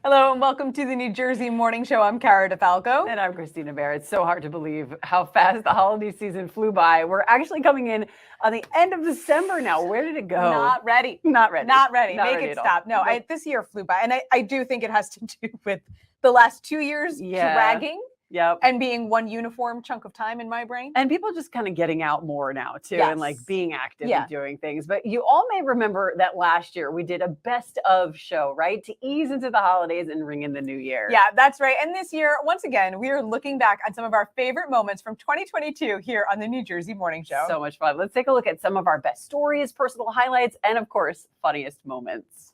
Hello and welcome to the New Jersey Morning Show. I'm Cara Falco. And I'm Kristina Behr. It's so hard to believe how fast the holiday season flew by. We're actually coming in on the end of December now. Where did it go? Not ready. Not ready. Not ready. Not Make ready it at stop. all. No, this year flew by. And I do think it has to do with the last 2 years dragging Yep. and being one uniform chunk of time in my brain. And people just kind of getting out more now too, and like being active and doing things. But you all may remember that last year we did a best of show, right? To ease into the holidays and ring in the new year. Yeah, that's right. And this year, once again, we are looking back on some of our favorite moments from 2022 here on the New Jersey Morning Show. So much fun. Let's take a look at some of our best stories, personal highlights, and of course, funniest moments.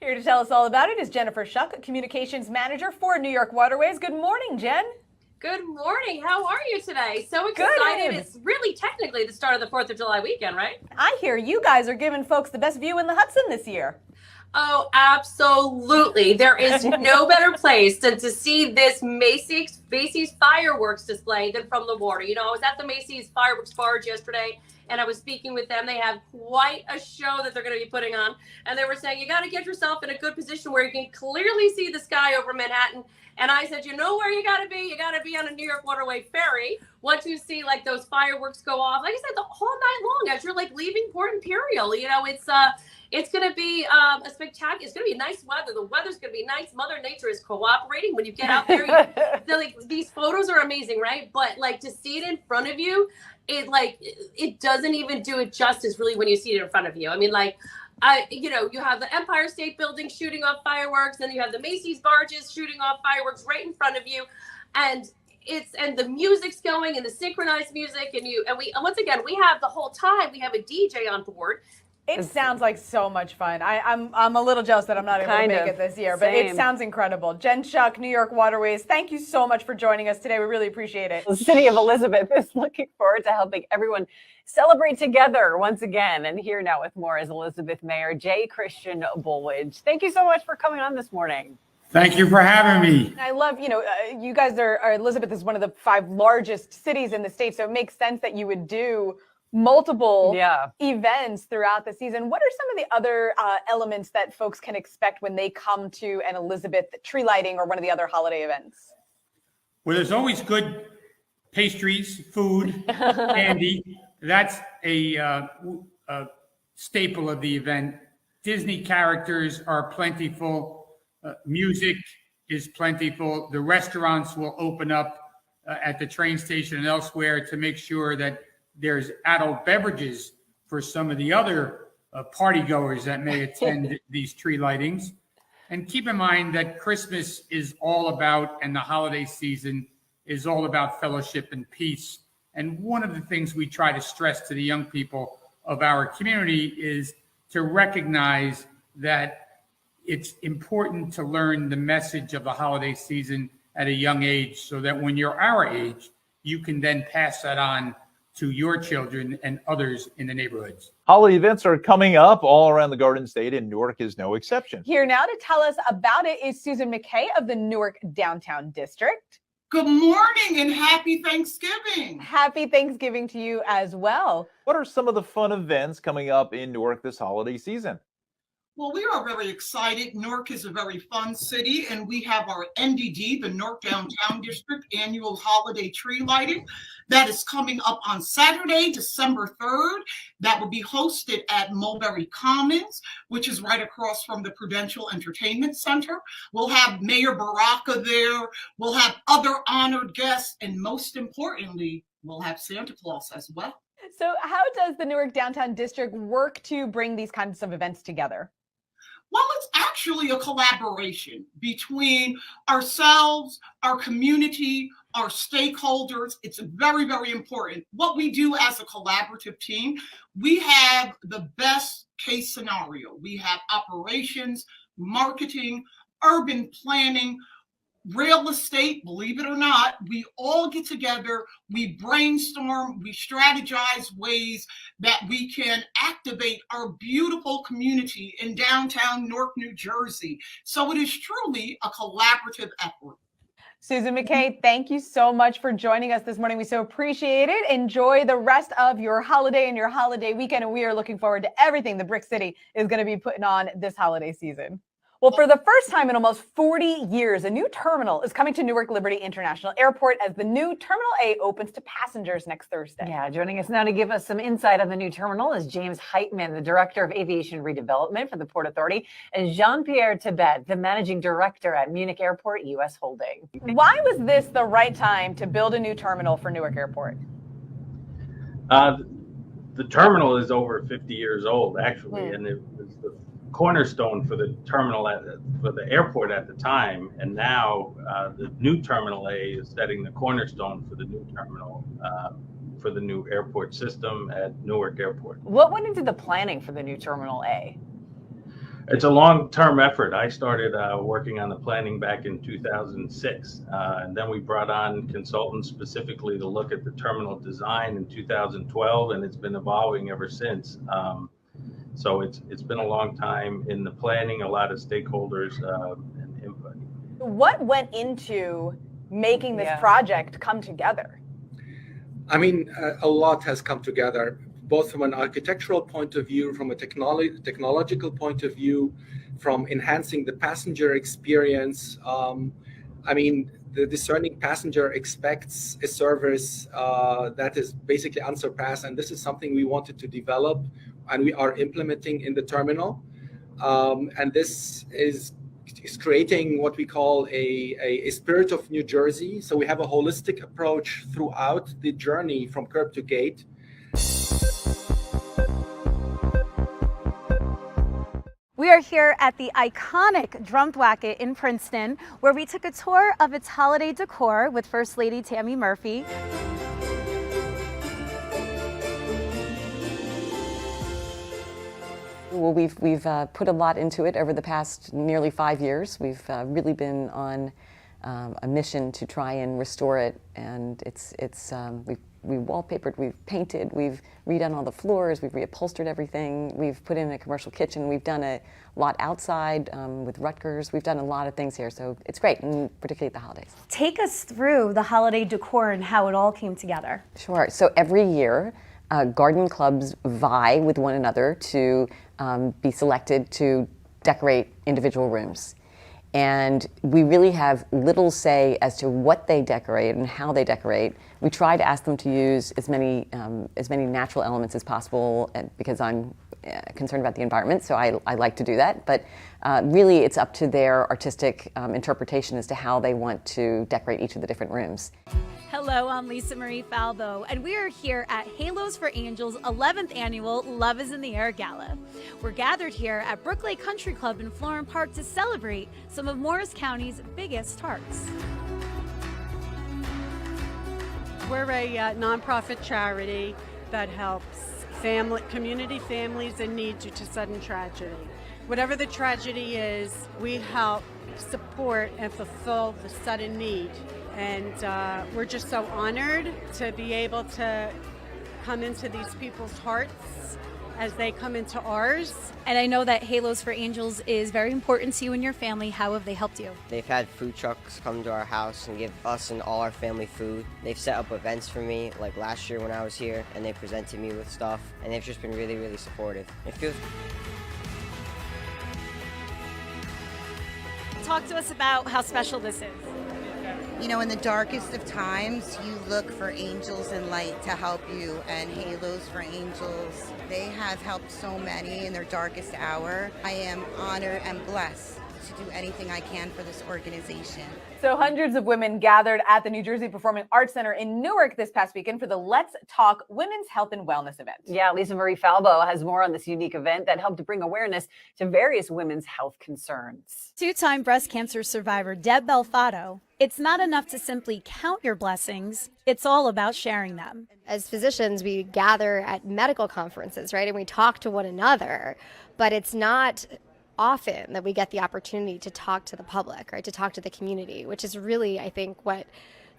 Here to tell us all about it is Jennifer Shuck, Communications Manager for New York Waterways. Good morning, Jen. Good morning. How are you today? So excited. Good. It's really technically the start of the 4th of July weekend, right? I hear you guys are giving folks the best view in the Hudson this year. Oh, absolutely. There is no better place than to see this Macy's fireworks display than from the water. You know, I was at the Macy's fireworks barge yesterday, and I was speaking with them. They have quite a show that they're going to be putting on. And they were saying, you got to get yourself in a good position where you can clearly see the sky over Manhattan. And I said, you know where you got to be? You got to be on a New York Waterway ferry. Once you see like those fireworks go off, like I said, the whole night long as you're like leaving Port Imperial, you know, it's going to be a spectacular. It's going to be nice weather. The weather's going to be nice. Mother Nature is cooperating when you get out there. Like these photos are amazing, right? But like to see it in front of you, it doesn't even do it justice really when you see it in front of you. I mean, like, you know, you have the Empire State Building shooting off fireworks, then you have the Macy's barges shooting off fireworks right in front of you, and the music's going and the synchronized music, and once again we have the whole time we have a DJ on board. It sounds like so much fun. I'm a little jealous that I'm not able to make it this year, but it sounds incredible. Jen Shuck, New York Waterways, thank you so much for joining us today. We really appreciate it. The city of Elizabeth is looking forward to helping everyone celebrate together once again. And here now with more is Elizabeth Mayor J. Christian Bullwidge. Thank you so much for coming on this morning. Thank you for having me. I love, you guys are Elizabeth is one of the 5 largest cities in the state, so it makes sense that you would do multiple events throughout the season. What are some of the other elements that folks can expect when they come to an Elizabeth tree lighting or one of the other holiday events? Well, there's always good pastries, food, candy. That's a staple of the event. Disney characters are plentiful. Music is plentiful. The restaurants will open up at the train station and elsewhere to make sure that there's adult beverages for some of the other party goers that may attend these tree lightings. And keep in mind that Christmas is all about, and the holiday season is all about fellowship and peace. And one of the things we try to stress to the young people of our community is to recognize that it's important to learn the message of the holiday season at a young age, so that when you're our age, you can then pass that on to your children and others in the neighborhoods. Holiday events are coming up all around the Garden State, and Newark is no exception. Here now to tell us about it is Susan McKay of the Newark Downtown District. Good morning and happy Thanksgiving. Happy Thanksgiving to you as well. What are some of the fun events coming up in Newark this holiday season? Well, we are very excited. Newark is a very fun city, and we have our NDD, the Newark Downtown District Annual Holiday Tree Lighting. That is coming up on Saturday, December 3rd. That will be hosted at Mulberry Commons, which is right across from the Prudential Entertainment Center. We'll have Mayor Baraka there. We'll have other honored guests, and most importantly, we'll have Santa Claus as well. So how does the Newark Downtown District work to bring these kinds of events together? Well, it's actually a collaboration between ourselves, our community, our stakeholders. It's very, very important. What we do as a collaborative team, we have the best case scenario. We have operations, marketing, urban planning, real estate, believe it or not. We all get together, we brainstorm, we strategize ways that we can activate our beautiful community in downtown Newark, New Jersey. So it is truly a collaborative effort. Susan McKay, thank you so much for joining us this morning. We so appreciate it. Enjoy the rest of your holiday and your holiday weekend. And we are looking forward to everything the Brick City is going to be putting on this holiday season. Well, for the first time in almost 40 years, a new terminal is coming to Newark Liberty International Airport as the new Terminal A opens to passengers next Thursday. Yeah, joining us now to give us some insight on the new terminal is James Heitman, the Director of Aviation Redevelopment for the Port Authority, and Jean-Pierre Tibet, the Managing Director at Munich Airport U.S. Holding. Why was this the right time to build a new terminal for Newark Airport? The terminal is over 50 years old, actually, and it was the cornerstone for the terminal for the airport at the time, and now the new Terminal A is setting the cornerstone for the new terminal for the new airport system at Newark Airport. What went into the planning for the new Terminal A? It's a long-term effort. I started working on the planning back in 2006, and then we brought on consultants specifically to look at the terminal design in 2012, and it's been evolving ever since. So it's been a long time in the planning, a lot of stakeholders and input. What went into making this project come together? I mean, a lot has come together, both from an architectural point of view, from a technological point of view, from enhancing the passenger experience. I mean, the discerning passenger expects a service that is basically unsurpassed, and this is something we wanted to develop and we are implementing in the terminal. And this is creating what we call a spirit of New Jersey. So we have a holistic approach throughout the journey from curb to gate. We are here at the iconic Drumthwacket in Princeton, where we took a tour of its holiday decor with First Lady Tammy Murphy. Well, we've put a lot into it over the past nearly 5 years. We've really been on a mission to try and restore it, and we've wallpapered, we've painted, we've redone all the floors, we've reupholstered everything, we've put in a commercial kitchen, we've done a lot outside with Rutgers, we've done a lot of things here, so it's great, and particularly at the holidays. Take us through the holiday decor and how it all came together. Sure. So every year, garden clubs vie with one another to be selected to decorate individual rooms. And we really have little say as to what they decorate and how they decorate. We try to ask them to use as many natural elements as possible because I'm concerned about the environment, so I like to do that. But really, it's up to their artistic interpretation as to how they want to decorate each of the different rooms. Hello, I'm Lisa Marie Falvo, and we are here at Halos for Angels 11th Annual Love is in the Air Gala. We're gathered here at Brooklake Country Club in Florham Park to celebrate some of Morris County's biggest hearts. We're a nonprofit charity that helps community families in need due to sudden tragedy. Whatever the tragedy is, we help support and fulfill the sudden need. And we're just so honored to be able to come into these people's hearts as they come into ours. And I know that Halos for Angels is very important to you and your family. How have they helped you? They've had food trucks come to our house and give us and all our family food. They've set up events for me, like last year when I was here, and they presented me with stuff, and they've just been really, really supportive. It feels... Talk to us about how special this is. You know, in the darkest of times, you look for angels and light to help you, and Halos for Angels, they have helped so many in their darkest hour. I am honored and blessed to do anything I can for this organization. So hundreds of women gathered at the New Jersey Performing Arts Center in Newark this past weekend for the Let's Talk Women's Health and Wellness event. Yeah, Lisa Marie Falvo has more on this unique event that helped to bring awareness to various women's health concerns. Two-time breast cancer survivor Deb Belfato. It's not enough to simply count your blessings. It's all about sharing them. As physicians, we gather at medical conferences, right? And we talk to one another, but it's not often that we get the opportunity to talk to the public, right? To talk to the community, which is really, I think, what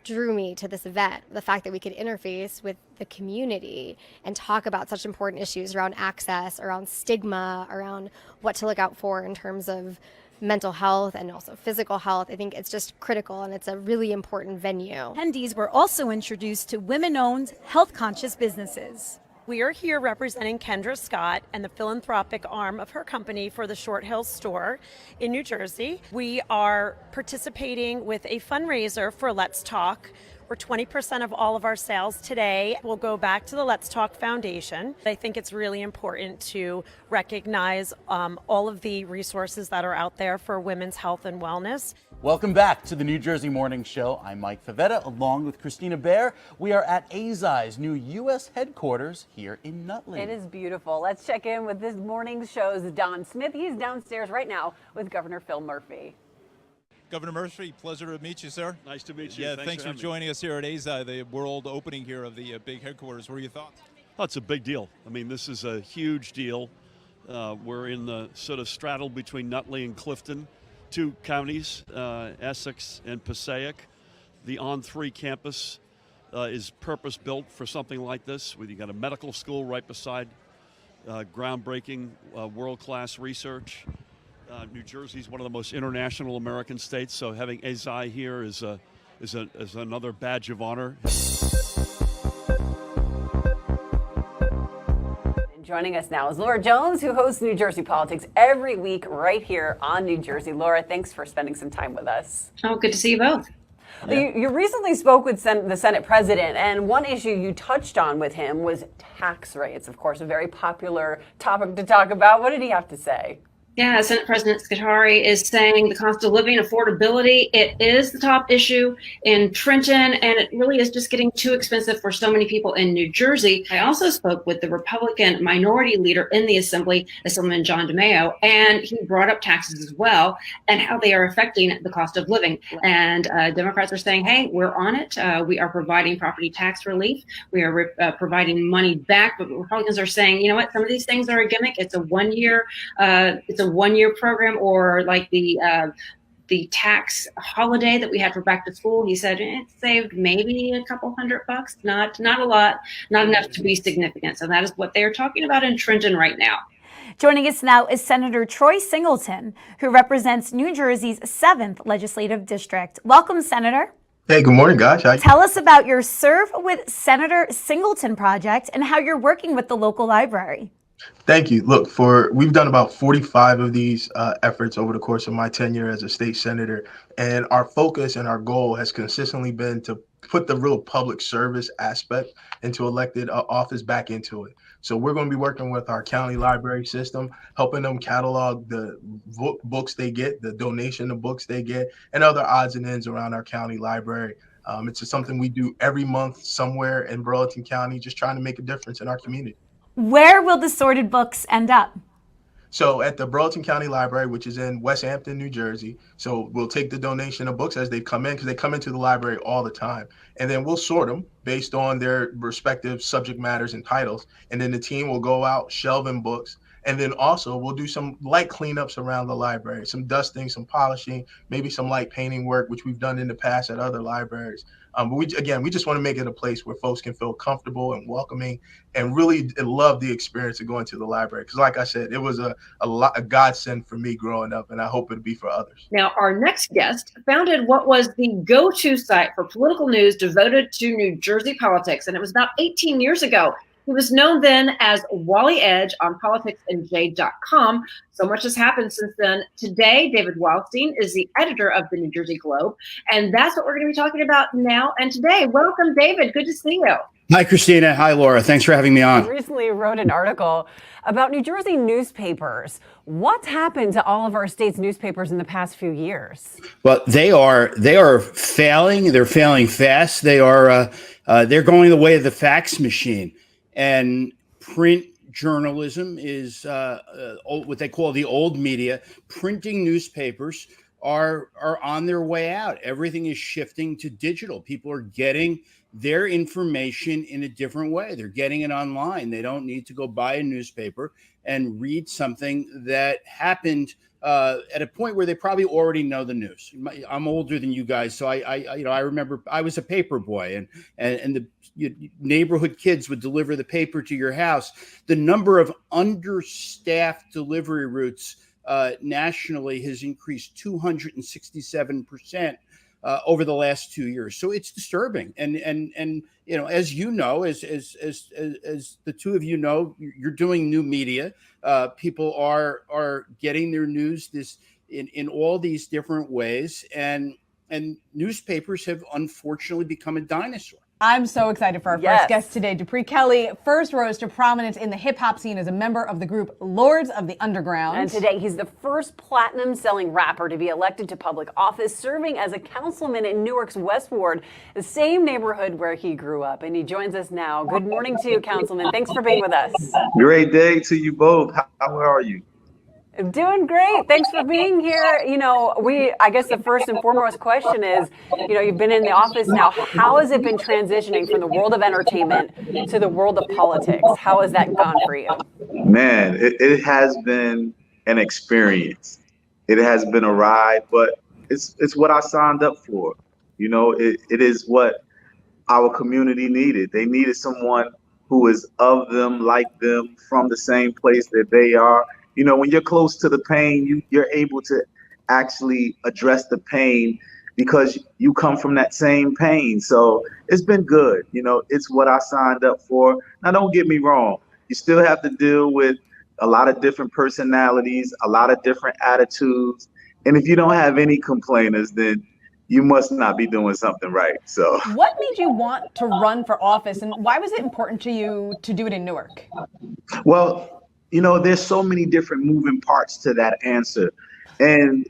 drew me to this event. The fact that we could interface with the community and talk about such important issues around access, around stigma, around what to look out for in terms of mental health and also physical health. I think it's just critical, and it's a really important venue. Attendees were also introduced to women-owned, health-conscious businesses. We are here representing Kendra Scott and the philanthropic arm of her company for the Short Hills store in New Jersey. We are participating with a fundraiser for Let's Talk, where 20% of all of our sales today will go back to the Let's Talk Foundation. I think it's really important to recognize all of the resources that are out there for women's health and wellness. Welcome back to the New Jersey Morning Show. I'm Mike Favetta, along with Kristina Behr. We are at AZI's new U.S. headquarters here in Nutley. It is beautiful. Let's check in with this morning's show's Don Smith. He's downstairs right now with Governor Phil Murphy. Governor Murphy, pleasure to meet you, sir. Nice to meet you. Yeah, thanks for joining us here at AZI, the world opening here of the big headquarters. What are your thoughts? Oh, it's a big deal. I mean, this is a huge deal. We're in the sort of straddle between Nutley and Clifton, two counties, Essex and Passaic. The On3 campus is purpose-built for something like this. You got a medical school right beside groundbreaking, world-class research. New Jersey is one of the most international American states, so having AZI here is another badge of honor. Joining us now is Laura Jones, who hosts New Jersey Politics every week right here on New Jersey. Laura, thanks for spending some time with us. Oh, good to see you both. Yeah. You recently spoke with the Senate president, and one issue you touched on with him was tax rates. Of course, a very popular topic to talk about. What did he have to say? Yeah, Senate President Scutari is saying the cost of living, affordability, it is the top issue in Trenton, and it really is just getting too expensive for so many people in New Jersey. I also spoke with the Republican minority leader in the Assembly, Assemblyman John DeMaio, and he brought up taxes as well and how they are affecting the cost of living. And Democrats are saying, hey, we're on it. We are providing property tax relief. We are providing money back, but Republicans are saying, you know what, some of these things are a gimmick. It's a one-year program, or like the tax holiday that we had for back to school. He said it saved maybe a couple $100, not a lot, not enough to be significant. So that is what they are talking about in Trenton right now. Joining us now is Senator Troy Singleton, who represents New Jersey's 7th legislative district. Welcome, Senator. Hey, good morning, guys. Tell us about your Serve with Senator Singleton project and how you're working with the local library. Thank you. Look, we've done about 45 of these efforts over the course of my tenure as a state senator, and our focus and our goal has consistently been to put the real public service aspect into elected office back into it. So we're going to be working with our county library system, helping them catalog the books they get, the donation of books they get, and other odds and ends around our county library. It's just something we do every month somewhere in Burlington County, just trying to make a difference in our community. Where will the sorted books end up? So at the Burlington County Library, which is in West Hampton, New Jersey. So we'll take the donation of books as they come in, because they come into the library all the time. And then we'll sort them based on their respective subject matters and titles. And then the team will go out shelving books. And then also we'll do some light cleanups around the library, some dusting, some polishing, maybe some light painting work, which we've done in the past at other libraries. But we just want to make it a place where folks can feel comfortable and welcoming and really love the experience of going to the library. Because like I said, it was a godsend for me growing up, and I hope it'll be for others. Now, our next guest founded what was the go-to site for political news devoted to New Jersey politics, and it was about 18 years ago. He was known then as Wally Edge on politicsandj.com. So much has happened since then. Today, David Wildstein is the editor of the New Jersey Globe, and that's what we're going to be talking about now and today. Welcome, David. Good to see you. Hi, Kristina. Hi, Laura. Thanks for having me on. You recently wrote an article about New Jersey newspapers. What's happened to all of our state's newspapers in the past few years? Well, they are failing. They're failing fast. They're going the way of the fax machine. And print journalism is what they call the old media. Printing newspapers are on their way out. Everything is shifting to digital. People are getting their information in a different way. They're getting it online. They don't need to go buy a newspaper and read something that happened at a point where they probably already know the news. I'm older than you guys, so I remember I was a paper boy, and the neighborhood kids would deliver the paper to your house. The number of understaffed delivery routes nationally has increased 267% over the last 2 years. So it's disturbing. And you know, as you know, as the two of you know, you're doing new media. People are getting their news in all these different ways, and newspapers have unfortunately become a dinosaur. I'm so excited for our first guest today. Dupree Kelly first rose to prominence in the hip-hop scene as a member of the group Lords of the Underground. And today, he's the first platinum-selling rapper to be elected to public office, serving as a councilman in Newark's West Ward, the same neighborhood where he grew up. And he joins us now. Good morning to you, Councilman. Thanks for being with us. Great day to you both. How are you? Doing great. Thanks for being here. You know, I guess the first and foremost question is, you know, you've been in the office now. How has it been transitioning from the world of entertainment to the world of politics? How has that gone for you? Man, it has been an experience. It has been a ride, but it's what I signed up for. You know, it is what our community needed. They needed someone who is of them, like them, from the same place that they are. You know, when you're close to the pain, you're able to actually address the pain because you come from that same pain. So it's been good. You know, it's what I signed up for. Now, don't get me wrong. You still have to deal with a lot of different personalities, a lot of different attitudes. And if you don't have any complainers, then you must not be doing something right. So what made you want to run for office, and why was it important to you to do it in Newark? Well, you know, there's so many different moving parts to that answer. And,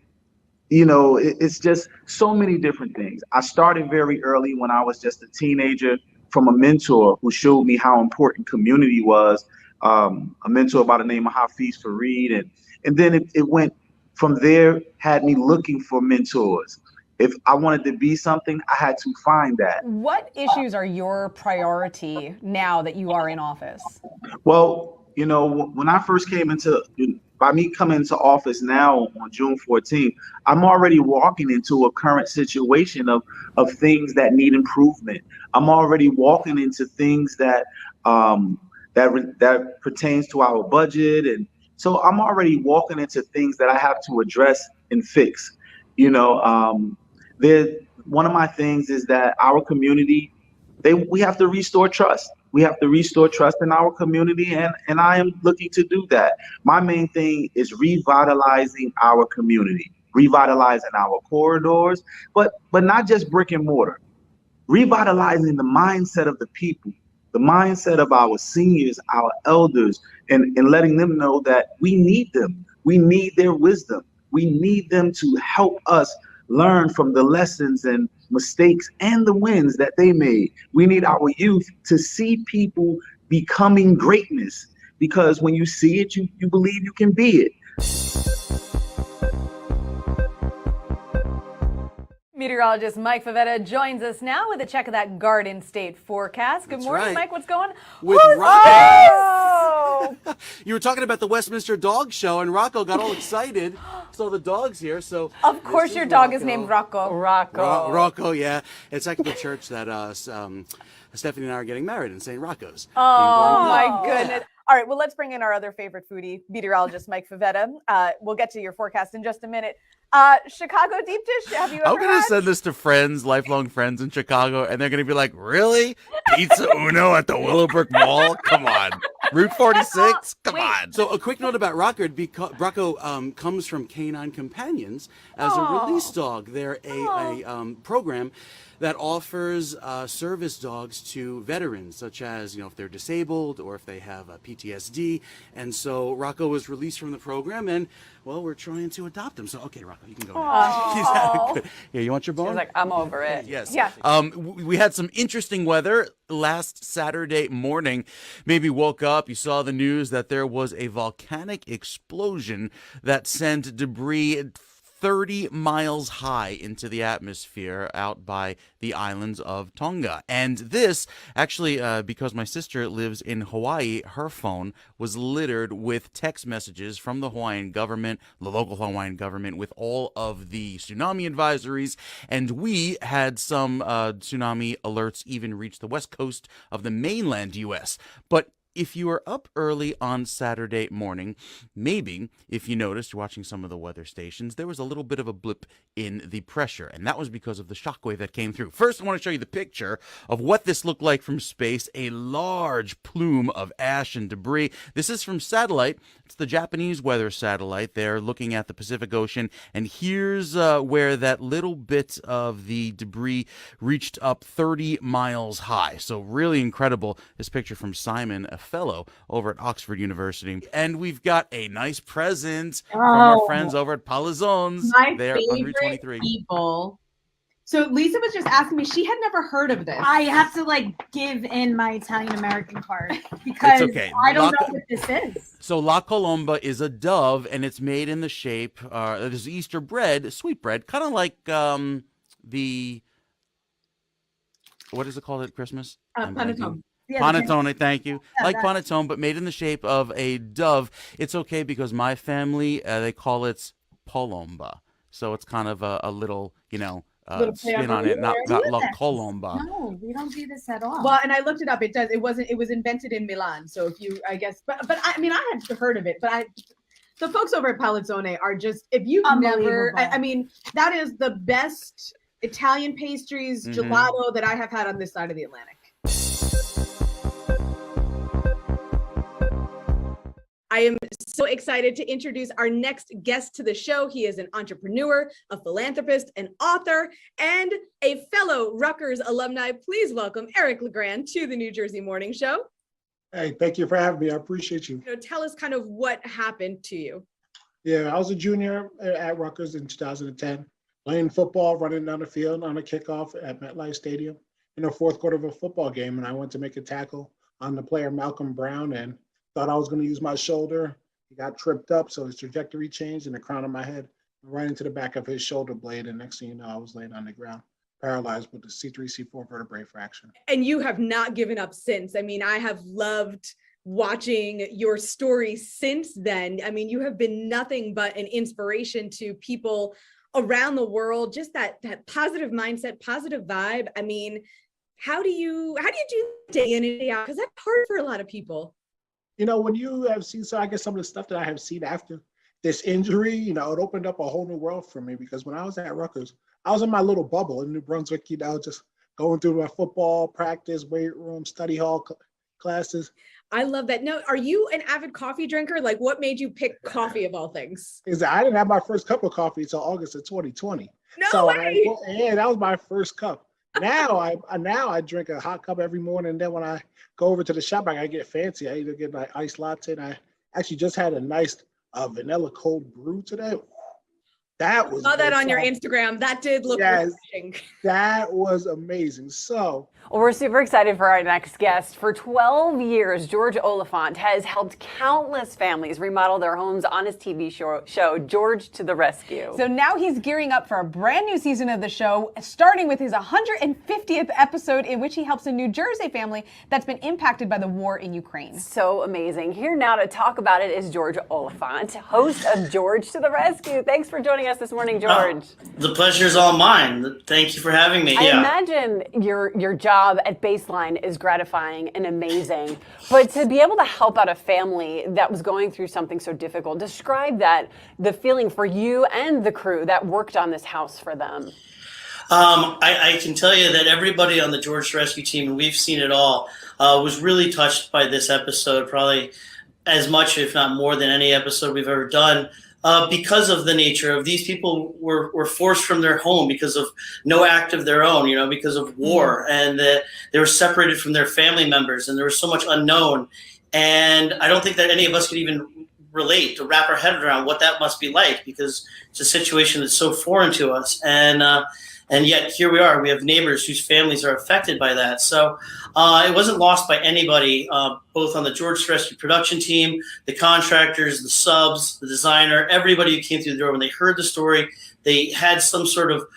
you know, it's just so many different things. I started very early when I was just a teenager from a mentor who showed me how important community was, a mentor by the name of Hafiz Fareed. And then it went from there, had me looking for mentors. If I wanted to be something, I had to find that. What issues are your priority now that you are in office? Well, you know, when I first came by me coming into office now on June 14th, I'm already walking into a current situation of things that need improvement. I'm already walking into things that that pertains to our budget. And so I'm already walking into things that I have to address and fix. You know, one of my things is that our community, we have to restore trust. We have to restore trust in our community, and I am looking to do that. My main thing is revitalizing our community, revitalizing our corridors, but not just brick and mortar, revitalizing the mindset of the people, the mindset of our seniors, our elders, and letting them know that we need them. We need their wisdom. We need them to help us learn from the lessons and mistakes and the wins that they made. We need our youth to see people becoming greatness, because when you see it, you believe you can be it. Meteorologist Mike Favetta joins us now with a check of that Garden State forecast. Good morning, right. Mike. What's going on? With Rocco. You were talking about the Westminster Dog Show, and Rocco got all excited. Saw the dogs here, so of course your dog is named Rocco. Rocco, yeah. It's like the church that Stephanie and I are getting married in, St. Rocco's. Oh my goodness. All right, well, let's bring in our other favorite foodie, meteorologist Mike Favetta. We'll get to your forecast in just a minute. Chicago deep dish, have you ever I'm going to had? send this to friends, lifelong friends in Chicago, and they're going to be like, really? Pizza Uno at the Willowbrook Mall? Come on. Route 46? Come on. So a quick note about Rocco. Rocco comes from Canine Companions as a release dog. They're a program that offers service dogs to veterans, such as, you know, if they're disabled or if they have PTSD. And so Rocco was released from the program, and, well, we're trying to adopt him. So, okay, Rocco, you can go now. Yeah, you want your bone? She's like, I'm over it. Yes. Yeah. We had some interesting weather last Saturday morning. Maybe woke up, you saw the news that there was a volcanic explosion that sent debris 30 miles high into the atmosphere out by the islands of Tonga. And this, actually, because my sister lives in Hawaii, her phone was littered with text messages from the Hawaiian government, the local Hawaiian government, with all of the tsunami advisories. And we had some tsunami alerts even reach the west coast of the mainland U.S. But if you were up early on Saturday morning, maybe if you noticed, you're watching some of the weather stations, there was a little bit of a blip in the pressure, and that was because of the shockwave that came through. First, I want to show you the picture of what this looked like from space, a large plume of ash and debris. This is from satellite. It's the Japanese weather satellite. They're looking at the Pacific Ocean, and here's where that little bit of the debris reached up 30 miles high. So really incredible. This picture from Simon, a fellow over at Oxford University. And we've got a nice present from our friends over at Palazones. My there on Route favorite 23. people. So Lisa was just asking me, she had never heard of this. I have to give in my Italian American card because It's okay. I don't know what this is. So La Colomba is a dove, and it's made in the shape, it is Easter bread, sweet bread, kind of like what is it called at Christmas? Panettone. Yeah, Panettone, thank you. Yeah, like that. panettone, but made in the shape of a dove. It's okay because my family, they call it polomba. So it's kind of a little, Little play spin on on it, not La this. Colomba. No, we don't do this at all. Well, and I looked it up. It does. It was invented in Milan. So if you, I guess, but I mean, I had heard of it, but the folks over at Palazzone are just, if you've never, I mean, that is the best Italian pastries, gelato that I have had on this side of the Atlantic. I am so excited to introduce our next guest to the show. He is an entrepreneur, a philanthropist, an author, and a fellow Rutgers alumni. Please welcome Eric LeGrand to the New Jersey Morning Show. Hey, thank you for having me. I appreciate you. Tell us kind of what happened to you. Yeah, I was a junior at Rutgers in 2010, playing football, running down the field on a kickoff at MetLife Stadium in the fourth quarter of a football game, and I went to make a tackle on the player Malcolm Brown and thought I was going to use my shoulder. He got tripped up, so his trajectory changed, and the crown of my head right into the back of his shoulder blade, and next thing you know, I was laying on the ground, paralyzed with a C3, C4 vertebrae fraction. And you have not given up since. I mean, I have loved watching your story since then. I mean, you have been nothing but an inspiration to people around the world, just that positive mindset, positive vibe. I mean, how do you do day in and day out? Because that's hard for a lot of people. When you have seen, so I guess some of the stuff that I have seen after this injury, it opened up a whole new world for me, because when I was at Rutgers, I was in my little bubble in New Brunswick, just going through my football practice, weight room, study hall classes. I love that. Now, are you an avid coffee drinker? Like, what made you pick coffee of all things? I didn't have my first cup of coffee until August of 2020. No way! Yeah, that was my first cup. Now I drink a hot cup every morning, and then when I go over to the shop, I gotta get fancy. I either get my iced latte, and I actually just had a nice vanilla cold brew today. That was. I saw that on your Instagram. That did look refreshing. That was amazing. So. Well, we're super excited for our next guest. For 12 years, George Oliphant has helped countless families remodel their homes on his TV show, George to the Rescue. So now he's gearing up for a brand new season of the show, starting with his 150th episode, in which he helps a New Jersey family that's been impacted by the war in Ukraine. So amazing. Here now to talk about it is George Oliphant, host of George to the Rescue. Thanks for joining us this morning, George. The pleasure's all mine. Thank you for having me. I imagine your job at Baseline is gratifying and amazing, but to be able to help out a family that was going through something so difficult, describe the feeling for you and the crew that worked on this house for them. I can tell you that everybody on the George to Rescue team, and we've seen it all, was really touched by this episode, probably as much, if not more than any episode we've ever done. Because of the nature of these people were forced from their home because of no act of their own, because of war, and they were separated from their family members, and there was so much unknown. And I don't think that any of us could even relate to wrap our head around what that must be like, because it's a situation that's so foreign to us. And yet here we are. We have neighbors whose families are affected by that. So it wasn't lost by anybody, both on the George to Rescue production team, the contractors, the subs, the designer, everybody who came through the door. When they heard the story, they had some sort of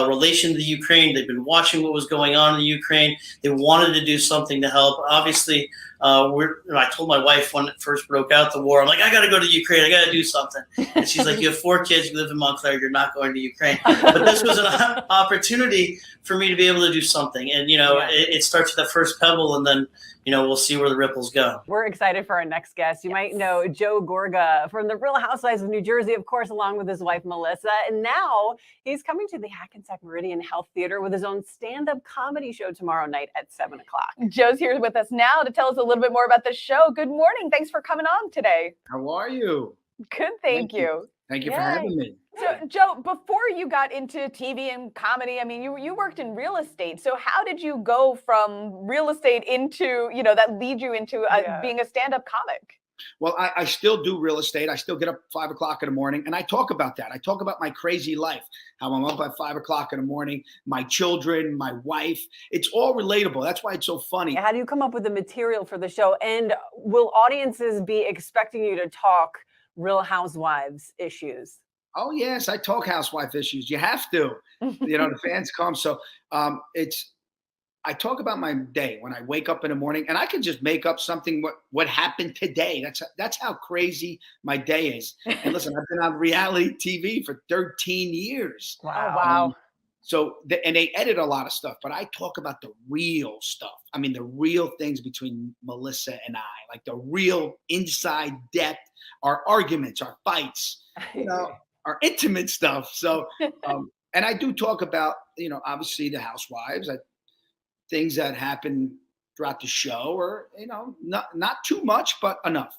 relation to the Ukraine. They've been watching what was going on in the Ukraine. They wanted to do something to help. Obviously, I told my wife when it first broke out the war, I'm like, I got to go to Ukraine. I got to do something. And she's like, you have 4 kids. You live in Montclair. You're not going to Ukraine. But this was an opportunity for me to be able to do something. And, it starts with that first pebble, and then, we'll see where the ripples go. We're excited for our next guest. You might know Joe Gorga from the Real Housewives of New Jersey, of course, along with his wife, Melissa. And now he's coming to the Hackensack Meridian Health Theater with his own stand-up comedy show tomorrow night at 7 o'clock. Joe's here with us now to tell us a little bit more about the show. Good morning. Thanks for coming on today. How are you? Good, thank you. Thank you for having me. So, Joe, before you got into TV and comedy, I mean, you worked in real estate. So how did you go from real estate into, that lead you into being a stand-up comic? Well, I still do real estate. I still get up 5 o'clock in the morning, and I talk about that. I talk about my crazy life, how I'm up at 5 o'clock in the morning, my children, my wife. It's all relatable. That's why it's so funny. How do you come up with the material for the show? And will audiences be expecting you to talk Real Housewives issues? Oh, yes, I talk housewife issues. You have to. The fans come. So I talk about my day when I wake up in the morning, and I can just make up something what happened today. That's how crazy my day is. And listen, I've been on reality TV for 13 years. Wow. And they edit a lot of stuff, but I talk about the real stuff. I mean, the real things between Melissa and I, like the real inside depth, our arguments, our fights, our intimate stuff. So, and I do talk about, obviously the housewives, things that happen throughout the show, or, not too much, but enough.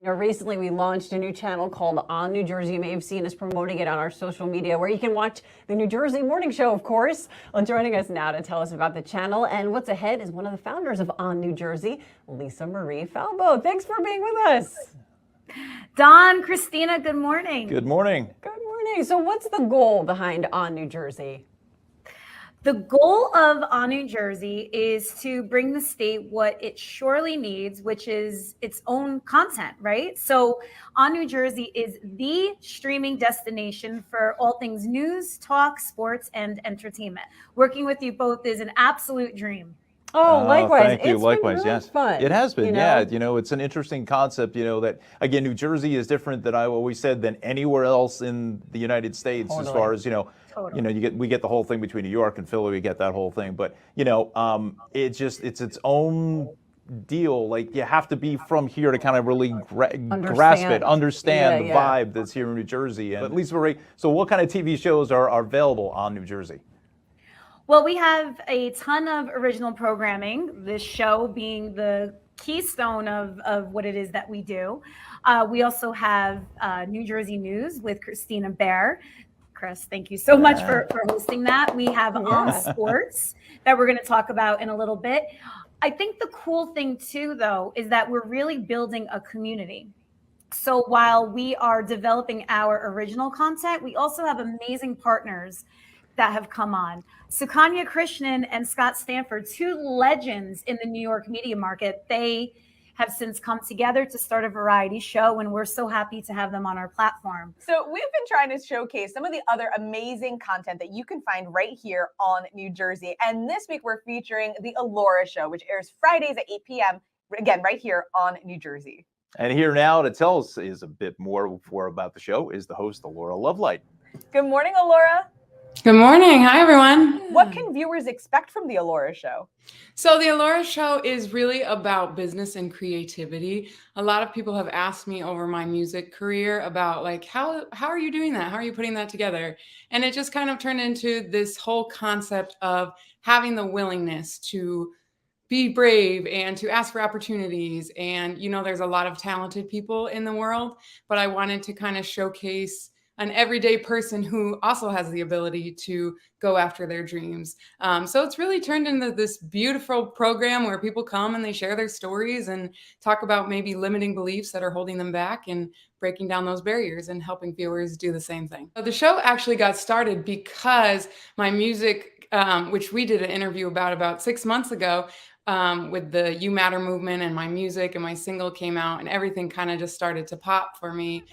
Recently, we launched a new channel called On New Jersey. You may have seen us promoting it on our social media, where you can watch the New Jersey Morning Show, of course. Well, joining us now to tell us about the channel and what's ahead is one of the founders of On New Jersey, Lisa Marie Falco. Thanks for being with us. Don, Kristina, good morning. Good morning. Good morning. So what's the goal behind On New Jersey? The goal of On New Jersey is to bring the state what it surely needs, which is its own content, right? So On New Jersey is the streaming destination for all things news, talk, sports, and entertainment. Working with you both is an absolute dream. Oh, likewise. Thank you. It's likewise, been really yes. fun, it has been, you know? yeah. It's an interesting concept, that, again, New Jersey is different than I always said than anywhere else in the United States as far as, we get the whole thing between New York and Philly, we get that whole thing. But, it's its own deal. Like, you have to be from here to kind of really grasp it, understand the vibe that's here in New Jersey. And at least so what kind of TV shows are available on New Jersey? Well, we have a ton of original programming, this show being the keystone of what it is that we do. We also have New Jersey News with Kristina Behr. Chris, thank you so much for hosting that. We have On Sports that we're going to talk about in a little bit. I think the cool thing too, though, is that we're really building a community. So while we are developing our original content, we also have amazing partners that have come on. Sukanya Krishnan and Scott Stanford, two legends in the New York media market. They have since come together to start a variety show, and we're so happy to have them on our platform. So we've been trying to showcase some of the other amazing content that you can find right here on New Jersey. And this week we're featuring the Allura Show, which airs Fridays at 8 p.m., again, right here on New Jersey. And here now to tell us is a bit more about the show is the host, Allura Lovelight. Good morning, Allura. Good morning. Hi, everyone. What can viewers expect from the Allura Show? So the Allura Show is really about business and creativity. A lot of people have asked me over my music career about how are you doing that? How are you putting that together? And it just kind of turned into this whole concept of having the willingness to be brave and to ask for opportunities. And, there's a lot of talented people in the world, but I wanted to kind of showcase an everyday person who also has the ability to go after their dreams. So it's really turned into this beautiful program where people come and they share their stories and talk about maybe limiting beliefs that are holding them back and breaking down those barriers and helping viewers do the same thing. So the show actually got started because my music, which we did an interview about 6 months ago, with the You Matter movement, and my music and my single came out, and everything kind of just started to pop for me.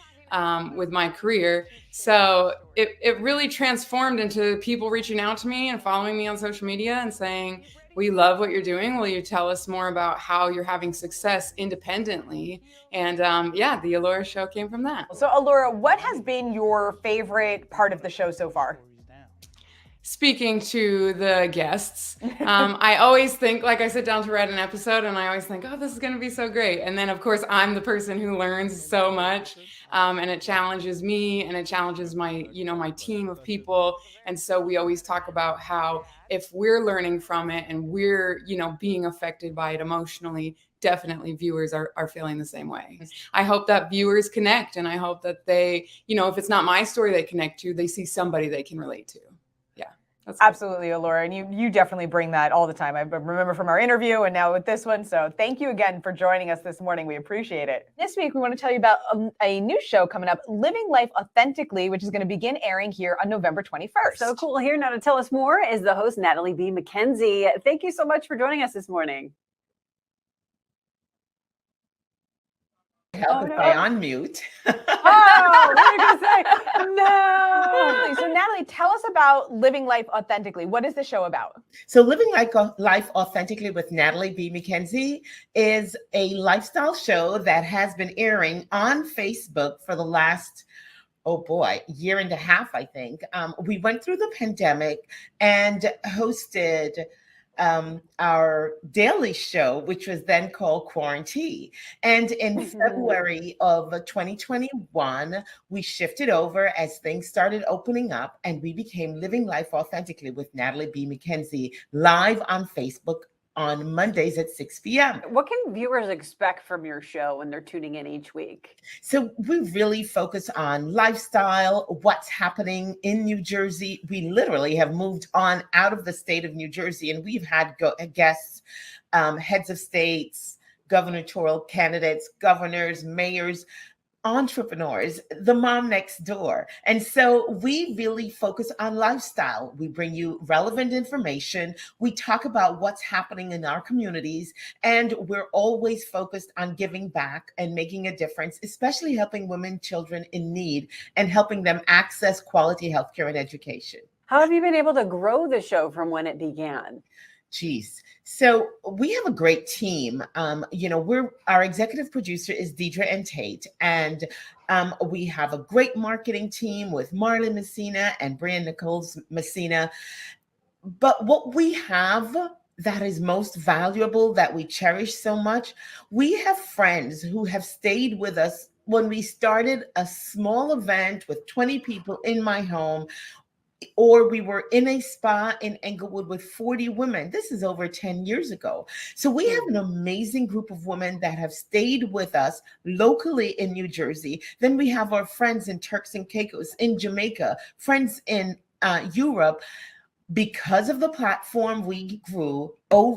With my career. So it really transformed into people reaching out to me and following me on social media and saying, we love what you're doing. Will you tell us more about how you're having success independently? And yeah, the Allura show came from that. So Allura, what has been your favorite part of the show so far? Speaking to the guests, I always think, like I sit down to write an episode and I always think, oh, this is going to be so great. And then of course, I'm the person who learns so much, and it challenges me and it challenges my, my team of people. And so we always talk about how if we're learning from it and we're, being affected by it emotionally, definitely viewers are feeling the same way. I hope that viewers connect, and I hope that they, if it's not my story they connect to, they see somebody they can relate to. Absolutely, Allura, and you definitely bring that all the time. I remember from our interview and now with this one. So thank you again for joining us this morning. We appreciate it. This week, we want to tell you about a new show coming up, Living Life Authentically, which is going to begin airing here on November 21st. So cool. Here now to tell us more is the host, Natalie B. McKenzie. Thank you so much for joining us this morning. Help if I unmute. Oh, what are you going to say? No. So Natalie, tell us about Living Life Authentically. What is the show about? So Living Life Authentically with Natalie B. McKenzie is a lifestyle show that has been airing on Facebook for the last, year and a half, I think. We went through the pandemic and hosted our daily show, which was then called Quarantine. And in February of 2021, we shifted over as things started opening up, and we became Living Life Authentically with Natalie B. McKenzie live on Facebook on Mondays at 6 p.m. What can viewers expect from your show when they're tuning in each week? So we really focus on lifestyle, what's happening in New Jersey. We literally have moved on out of the state of New Jersey, and we've had guests, heads of states, gubernatorial candidates, governors, mayors, entrepreneurs, the mom next door. And so we really focus on lifestyle. We bring you relevant information. We talk about what's happening in our communities, and we're always focused on giving back and making a difference, especially helping women, children in need, and helping them access quality healthcare and education. How have you been able to grow the show from when it began? Geez. So we have a great team. Our executive producer is Deidre and Tate, and we have a great marketing team with Marlon Messina and Brian Nichols Messina. But what we have that is most valuable, that we cherish so much, we have friends who have stayed with us when we started a small event with 20 people in my home, or we were in a spa in Englewood with 40 women. This is over 10 years ago. So we have an amazing group of women that have stayed with us locally in New Jersey. Then we have our friends in Turks and Caicos, in Jamaica, friends in Europe. Because of the platform we grew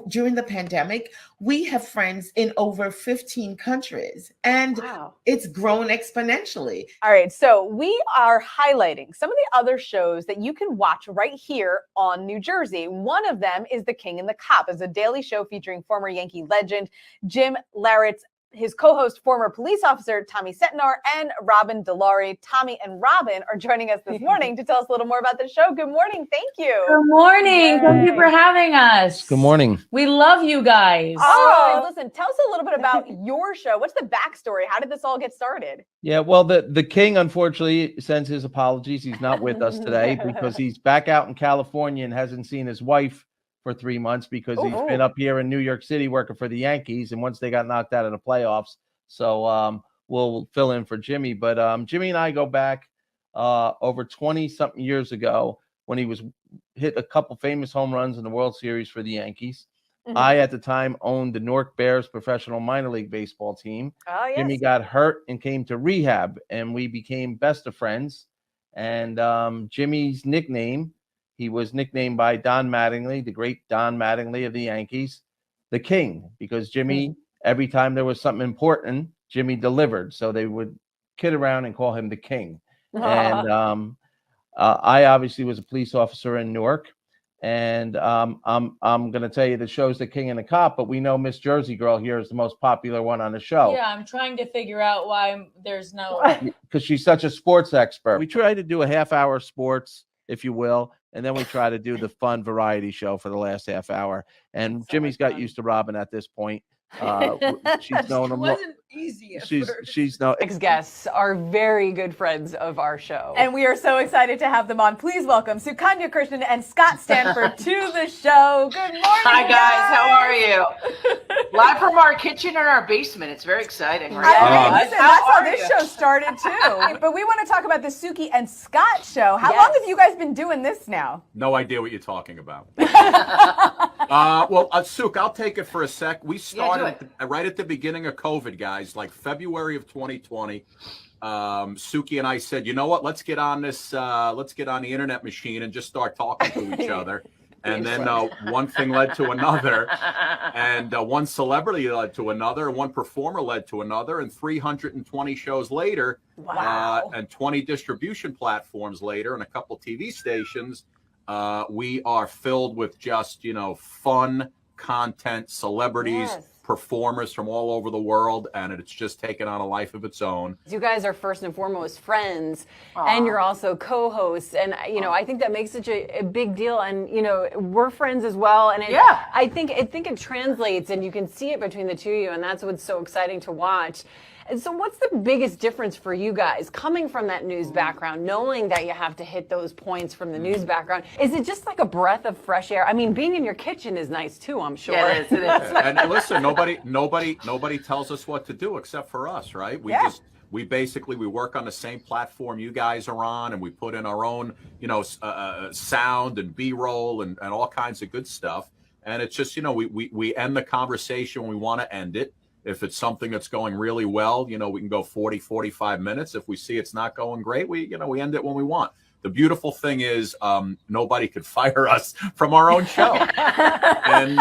during the pandemic, we have friends in over 15 countries, and it's grown exponentially. All right, so we are highlighting some of the other shows that you can watch right here on New Jersey. One of them is The King and the Cop. It's a daily show featuring former Yankee legend Jim Leyritz, his co-host, former police officer Tommy Setnar, and Robin DeLaury. Tommy and Robin are joining us this morning to tell us a little more about the show. Good morning. Thank you. Good morning. Thank you for having us. Good morning. We love you guys. Oh, listen, tell us a little bit about your show. What's the backstory? How did this all get started? Yeah, well, the king, unfortunately, sends his apologies. He's not with us today because he's back out in California and hasn't seen his wife for 3 months because he's been up here in New York City working for the Yankees, and once they got knocked out of the playoffs. So we'll fill in for Jimmy. But Jimmy and I go back over 20-something years ago when he was hit a couple famous home runs in the World Series for the Yankees. I, at the time, owned the Newark Bears professional minor league baseball team. Oh, yes. Jimmy got hurt and came to rehab, and we became best of friends. And Jimmy's nickname, he was nicknamed by Don Mattingly, the great Don Mattingly of the Yankees, the King, because Jimmy, every time there was something important, Jimmy delivered. So they would kid around and call him the King. And I obviously was a police officer in Newark. And I'm going to tell you the show's The King and the Cop, but we know Miss Jersey Girl here is the most popular one on the show. Yeah, I'm trying to figure out why there's no... Because she's such a sports expert. We try to do a half-hour sports, if you will. and then we try to do the fun variety show for the last half hour. And Jimmy's got used to Robin at this point. She's known him. Wasn't easy. She's no. Next guests are very good friends of our show. And we are so excited to have them on. Please welcome Sukanya Krishnan and Scott Stanford to the show. Good morning. Hi, guys. How are you? Live from our kitchen and our basement. It's very exciting. Listen, that's how this show started too. But we want to talk about the Suki and Scott show. How long have you guys been doing this now? No idea what you're talking about. Suk, I'll take it for a sec. We started right at the beginning of COVID, guys, like February of 2020. Suki and I said, you know what? Let's get on this. Let's get on the internet machine and just start talking to each other. And then one thing led to another, and one celebrity led to another, and one performer led to another, and 320 shows later, and 20 distribution platforms later, and a couple TV stations, we are filled with just, fun content, celebrities, performers from all over the world, and it's just taken on a life of its own. You guys are first and foremost friends, and you're also co-hosts, and I think that makes such a big deal. And we're friends as well, and I think it translates, and you can see it between the two of you, and that's what's so exciting to watch. And so what's the biggest difference for you guys coming from that news background, knowing that you have to hit those points from the news background? Is it just like a breath of fresh air? I mean, being in your kitchen is nice too, I'm sure. Yeah, it is. And listen, nobody tells us what to do except for us, right? We basically work on the same platform you guys are on, and we put in our own, sound and B-roll and all kinds of good stuff. And it's just, we end the conversation when we want to end it. If it's something that's going really well, we can go 40, 45 minutes. If we see it's not going great, we end it when we want. The beautiful thing is nobody could fire us from our own show. And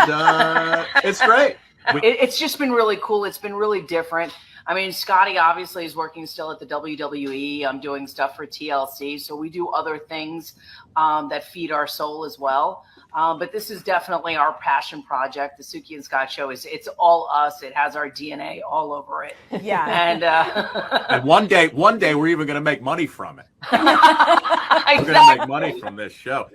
it's great. It's just been really cool. It's been really different. I mean, Scotty obviously is working still at the WWE. I'm doing stuff for TLC. So we do other things that feed our soul as well. But this is definitely our passion project. The Suki and Scott show it's all us. It has our DNA all over it. Yeah. And one day we're even going to make money from it. We're going to make money from this show.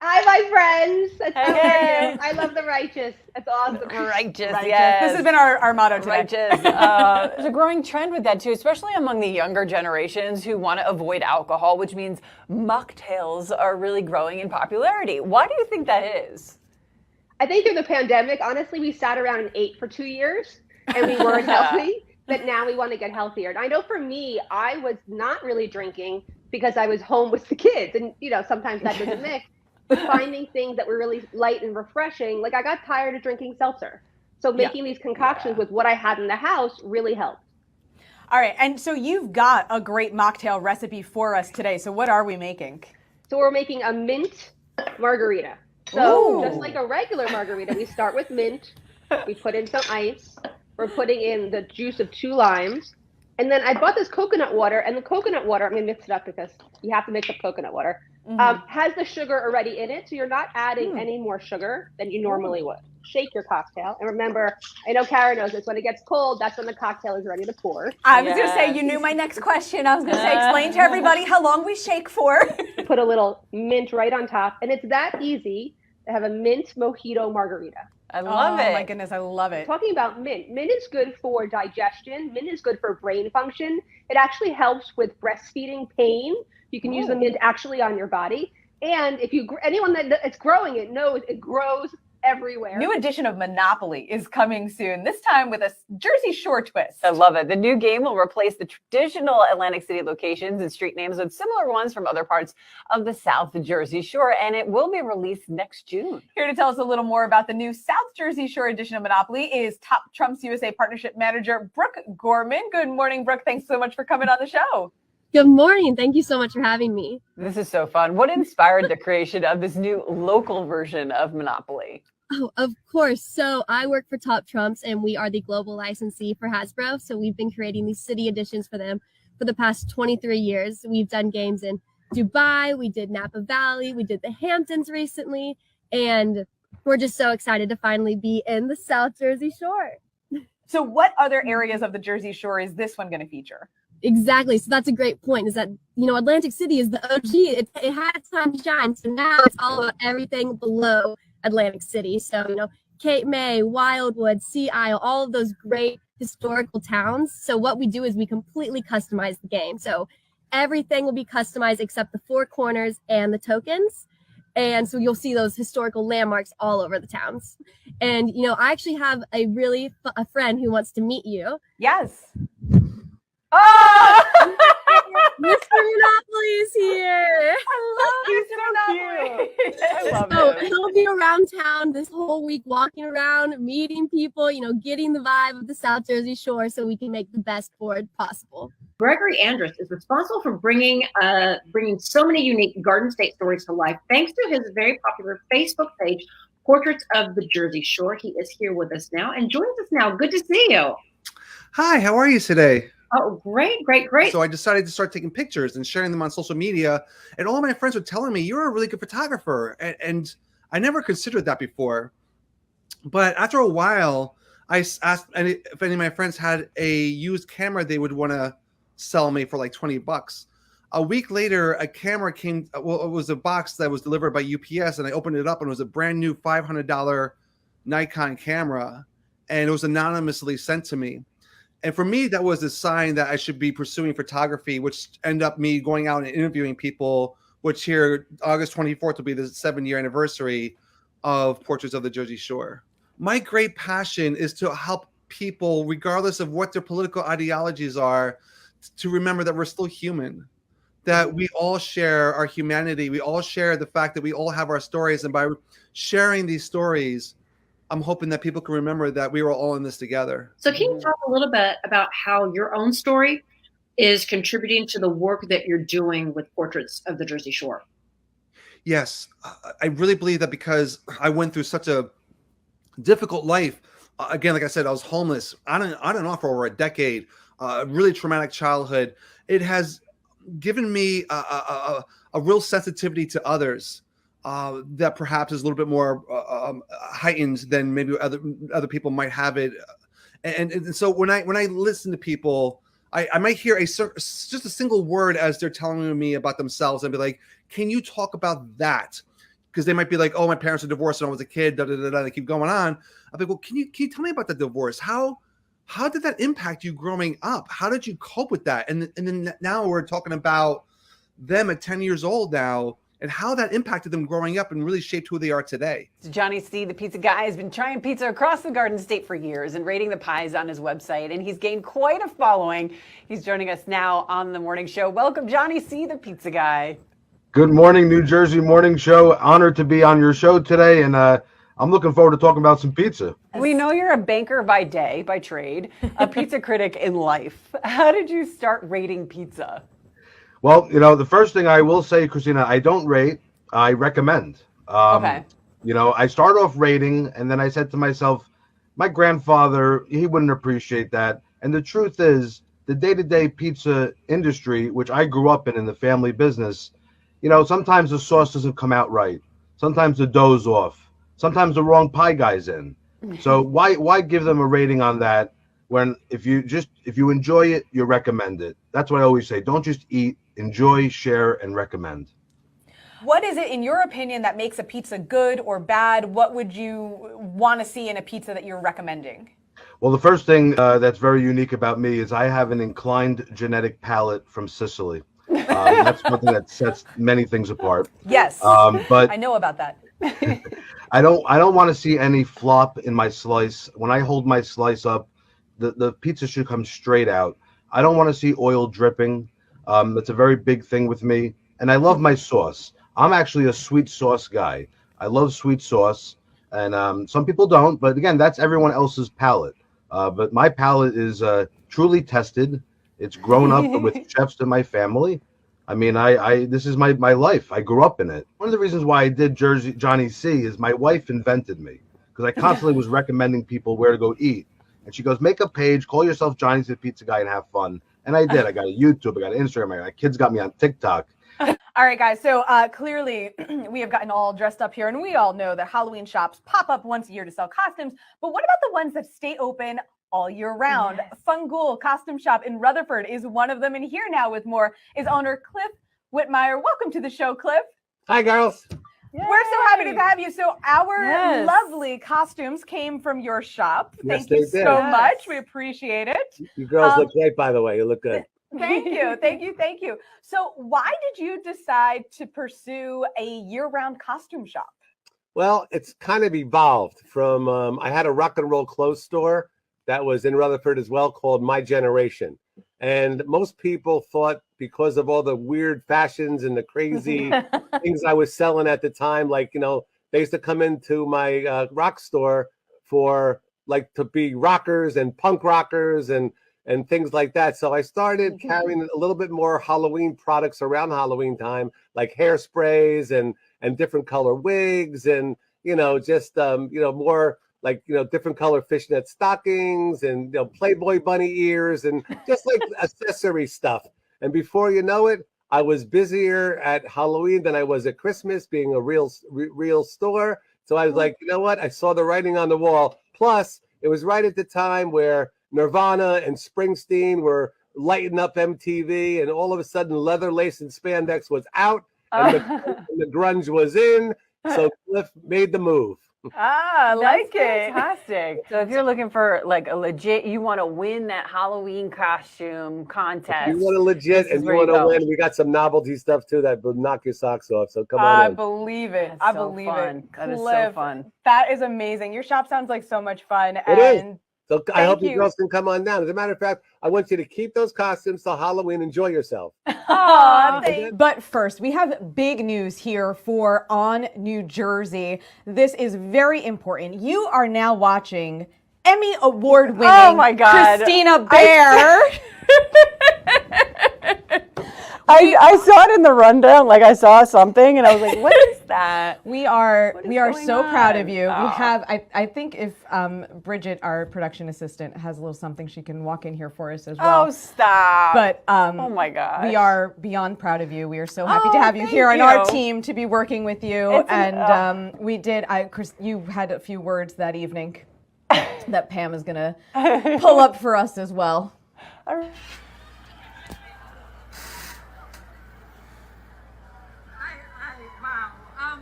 Hi, my friends. Hey. I love the righteous. That's awesome. Righteous. Yes. This has been our motto today. Righteous. There's a growing trend with that too, especially among the younger generations who want to avoid alcohol, which means mocktails are really growing in popularity. Why do you think that is? I think through the pandemic, honestly, we sat around and ate for 2 years and we weren't healthy, but now we want to get healthier. And I know for me, I was not really drinking because I was home with the kids, and sometimes that doesn't mix. But finding things that were really light and refreshing, like I got tired of drinking seltzer. So making these concoctions with what I had in the house really helped. All right. And so you've got a great mocktail recipe for us today. So what are we making? So we're making a mint margarita. So just like a regular margarita, we start with mint. We put in some ice. We're putting in the juice of 2 limes. And then I bought this coconut water, and the coconut water, I'm going to mix it up because you have to mix up coconut water. Has the sugar already in it, so you're not adding any more sugar than you normally would. Shake your cocktail, and remember, I know Cara knows this, when it gets cold, that's when the cocktail is ready to pour. I was going to say, you knew my next question. I was going to say, explain to everybody how long we shake for. Put a little mint right on top, and it's that easy to have a mint mojito margarita. I love it. Oh my goodness, I love it. Talking about mint is good for digestion. Mint is good for brain function. It actually helps with breastfeeding pain. You can use the mint actually on your body. And if anyone that's growing it knows it grows everywhere. New edition of Monopoly is coming soon, this time with a Jersey Shore twist. I love it. The new game will replace the traditional Atlantic City locations and street names with similar ones from other parts of the South Jersey Shore, and it will be released next June. Here to tell us a little more about the new South Jersey Shore edition of Monopoly is Top Trumps USA Partnership Manager Brooke Gorman. Good morning, Brooke. Thanks so much for coming on the show. Good morning. Thank you so much for having me. This is so fun. What inspired the creation of this new local version of Monopoly? Oh, of course. So I work for Top Trumps, and we are the global licensee for Hasbro. So we've been creating these city editions for them for the past 23 years. We've done games in Dubai, we did Napa Valley, we did the Hamptons recently, and we're just so excited to finally be in the South Jersey Shore. So what other areas of the Jersey Shore is this one going to feature? Exactly. So that's a great point, is that, Atlantic City is the OG. It had its time to shine. So now it's all about everything below Atlantic City. So, Cape May, Wildwood, Sea Isle, all of those great historical towns. So what we do is we completely customize the game. So everything will be customized except the 4 corners and the tokens. And so you'll see those historical landmarks all over the towns. And, I actually have a friend who wants to meet you. Yes. Oh! Mr. Monopoly is here. He's so cute. I love So him. he'll be around town this whole week, walking around, meeting people, getting the vibe of the South Jersey Shore so we can make the best board possible. Gregory Andrus is responsible for bringing so many unique Garden State stories to life thanks to his very popular Facebook page, Portraits of the Jersey Shore. He is here with us now and joins us now. Good to see you. Hi, how are you today? Oh, great, great, great. So I decided to start taking pictures and sharing them on social media, and all of my friends were telling me, you're a really good photographer, and I never considered that before. But after a while, I asked if any of my friends had a used camera they would want to sell me for like $20. A week later, a camera came. Well, it was a box that was delivered by UPS, and I opened it up, and it was a brand new $500 Nikon camera, and it was anonymously sent to me. And for me, that was a sign that I should be pursuing photography, which ended up me going out and interviewing people, which here, August 24th will be the 7-year anniversary of Portraits of the Jersey Shore. My great passion is to help people, regardless of what their political ideologies are, to remember that we're still human, that we all share our humanity. We all share the fact that we all have our stories. And by sharing these stories, I'm hoping that people can remember that we were all in this together. So can you talk a little bit about how your own story is contributing to the work that you're doing with Portraits of the Jersey Shore? Yes, I really believe that because I went through such a difficult life. Again, like I said, I was homeless on and off for over a decade, really traumatic childhood. It has given me a real sensitivity to others. That perhaps is a little bit more heightened than maybe other people might have it, and so when I listen to people, I might hear just a single word as they're telling me about themselves, and be like, "Can you talk about that?" Because they might be like, "Oh, my parents are divorced when I was a kid." Da da da da. They keep going on. I'm like, "Well, can you tell me about the divorce? How did that impact you growing up? How did you cope with that?" And then now we're talking about them at 10 years old now, and how that impacted them growing up and really shaped who they are today. Johnny C., the pizza guy, has been trying pizza across the Garden State for years and rating the pies on his website, and he's gained quite a following. He's joining us now on the morning show. Welcome, Johnny C., the pizza guy. Good morning, New Jersey Morning Show. Honored to be on your show today, and I'm looking forward to talking about some pizza. We know you're a banker by day, by trade, a pizza critic in life. How did you start rating pizza? Well, the first thing I will say, Kristina, I don't rate, I recommend. Okay. I start off rating, and then I said to myself, my grandfather, he wouldn't appreciate that. And the truth is, the day-to-day pizza industry, which I grew up in the family business, sometimes the sauce doesn't come out right. Sometimes the dough's off. Sometimes the wrong pie guy's in. So why give them a rating on that when if you enjoy it, you recommend it? That's what I always say. Don't just eat. Enjoy, share, and recommend. What is it, in your opinion, that makes a pizza good or bad? What would you want to see in a pizza that you're recommending? Well, the first thing that's very unique about me is I have an inclined genetic palate from Sicily. That's something that sets many things apart. Yes, but I know about that. I don't want to see any flop in my slice. When I hold my slice up, the pizza should come straight out. I don't want to see oil dripping. That's a very big thing with me. And I love my sauce. I'm actually a sweet sauce guy. I love sweet sauce. And some people don't. But again, that's everyone else's palate. But my palate is truly tested. It's grown up with chefs in my family. I mean, this is my life. I grew up in it. One of the reasons why I did Johnny C is my wife invented me. Because I constantly was recommending people where to go eat. And she goes, make a page, call yourself Johnny C Pizza Guy, and have fun. And I did. I got a YouTube, I got an Instagram, my kids got me on TikTok. All right, guys. So clearly we have gotten all dressed up here, and we all know that Halloween shops pop up once a year to sell costumes. But what about the ones that stay open all year round. Yes. Fungul Costume Shop in Rutherford is one of them. And here now with more is owner Cliff Whitmire. Welcome to the show, Cliff. Hi, girls. Yay. We're so happy to have you. So our Yes. lovely costumes came from your shop. Yes, Thank you they did. so much. We appreciate it. You girls look great, by the way. You look good. Thank you. Thank you. Thank you. So why did you decide to pursue a year-round costume shop? Well, it's kind of evolved from, I had a rock and roll clothes store that was in Rutherford as well called My Generation. And most people thought because of all the weird fashions and the crazy things I was selling at the time, like, you know, they used to come into my rock store for like to be rockers and punk rockers and things like that. So I started carrying a little bit more Halloween products around Halloween time, like hairsprays and different color wigs and, you know, just, you know, more like, you know, different color fishnet stockings and, you know, Playboy bunny ears and just like accessory stuff. And before you know it, I was busier at Halloween than I was at Christmas, being a real store. So I was like, you know what? I saw the writing on the wall. Plus, it was right at the time where Nirvana and Springsteen were lighting up MTV, and all of a sudden leather lace and spandex was out and the grunge was in. So Cliff made the move. I like it. Fantastic. So if you're looking for like a legit, you want to win that Halloween costume contest. You want to legit and you want to win. We got some novelty stuff too that will knock your socks off. So come on I in. believe it. That's I so believe fun. it. That is so Cliff, fun. That is amazing. Your shop sounds like so much fun. It is. And So I hope thank you girls can come on down. As a matter of fact, I want you to keep those costumes till Halloween. Enjoy yourself. But first, we have big news here for On New Jersey. This is very important. You are now watching Emmy Award-winning Oh my God. Kristina Behr. I saw it in the rundown, like I saw something, and I was like, "What is that?" We are so proud of you. Oh. We have. I think if Bridget, our production assistant, has a little something, she can walk in here for us as well. Oh, stop! But oh my gosh, we are beyond proud of you. We are so happy Oh, to have you thank here on you. our team to be working with you. It's And we did. Chris, you had a few words that evening that Pam is gonna pull up for us as well.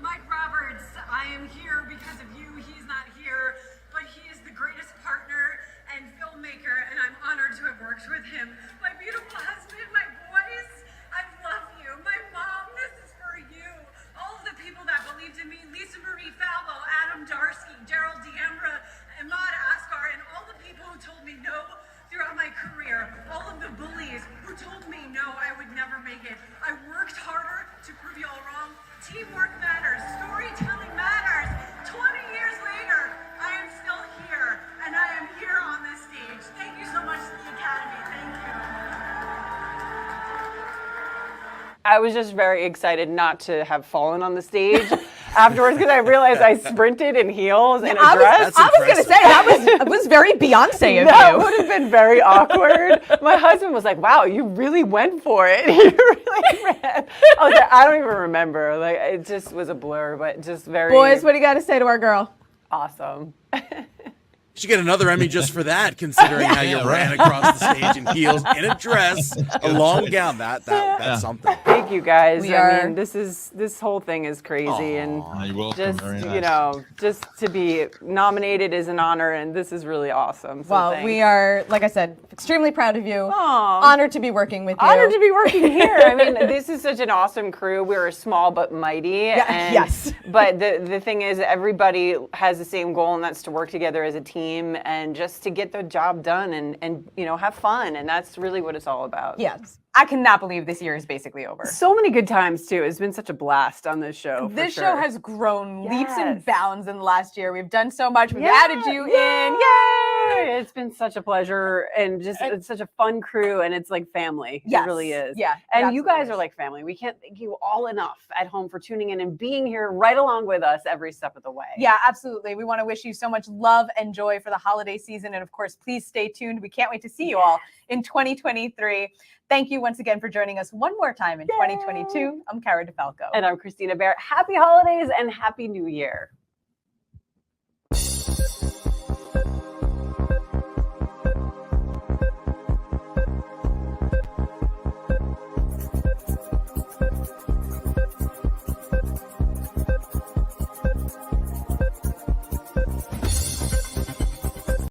Mike Roberts, I am here because of you. He's not here, but he is the greatest partner and filmmaker, and I'm honored to have worked with him. My beautiful husband, my boys, I love you. My mom, this is for you. All of the people that believed in me, Lisa Marie Falvo, Adam Darsky, Daryl D'Ambra, Ahmad Asghar, and all the people who told me no throughout my career, all of the bullies who told me no, I would never make it. I worked harder to prove you all wrong. Teamwork matters, storytelling matters. 20 years later, I am still here, and I am here on this stage. Thank you so much to the Academy. Thank you. I was just very excited not to have fallen on the stage afterwards because I realized I sprinted in heels and a dress. I was going to say that was very Beyonce of That you. would have been very awkward. My husband was like, "Wow, you really went for it." You really ran. I was like, I don't even remember. Like, it just was a blur, but just very. Boys, what do you got to say to our girl? Awesome. You should get another Emmy just for that, considering how you ran across the stage in heels, in a dress, a long gown. That's something. Thank you guys. We I are- mean, this whole thing is crazy, and You're welcome. just Very you nice. know, just to be nominated is an honor, and this is really awesome. So Well, thanks. we are, like I said, extremely proud of you. Aw. Honored to be working with you. Honored to be working here. I mean, this is such an awesome crew. We're small but mighty. And, yes. But the thing is, everybody has the same goal, and that's to work together as a team and just to get the job done and you know, have fun. And that's really what it's all about. Yes. I cannot believe this year is basically over. So many good times too. It's been such a blast on this show. for This sure. show has grown leaps and Yes. bounds in the last year. We've done so much. We've Yeah, added you in. Yay! It's been such a pleasure and just it's such a fun crew, and it's like family. Yes. It really is. Yeah, And it you guys are like family. We can't thank you all enough at home for tuning in and being here right along with us every step of the way. Yeah, absolutely. We want to wish you so much love and joy for the holiday season. And of course, please stay tuned. We can't wait to see you all in 2023. Thank you once again for joining us one more time in 2022. I'm Cara DeFalco. And I'm Kristina Behr. Happy holidays and happy new year.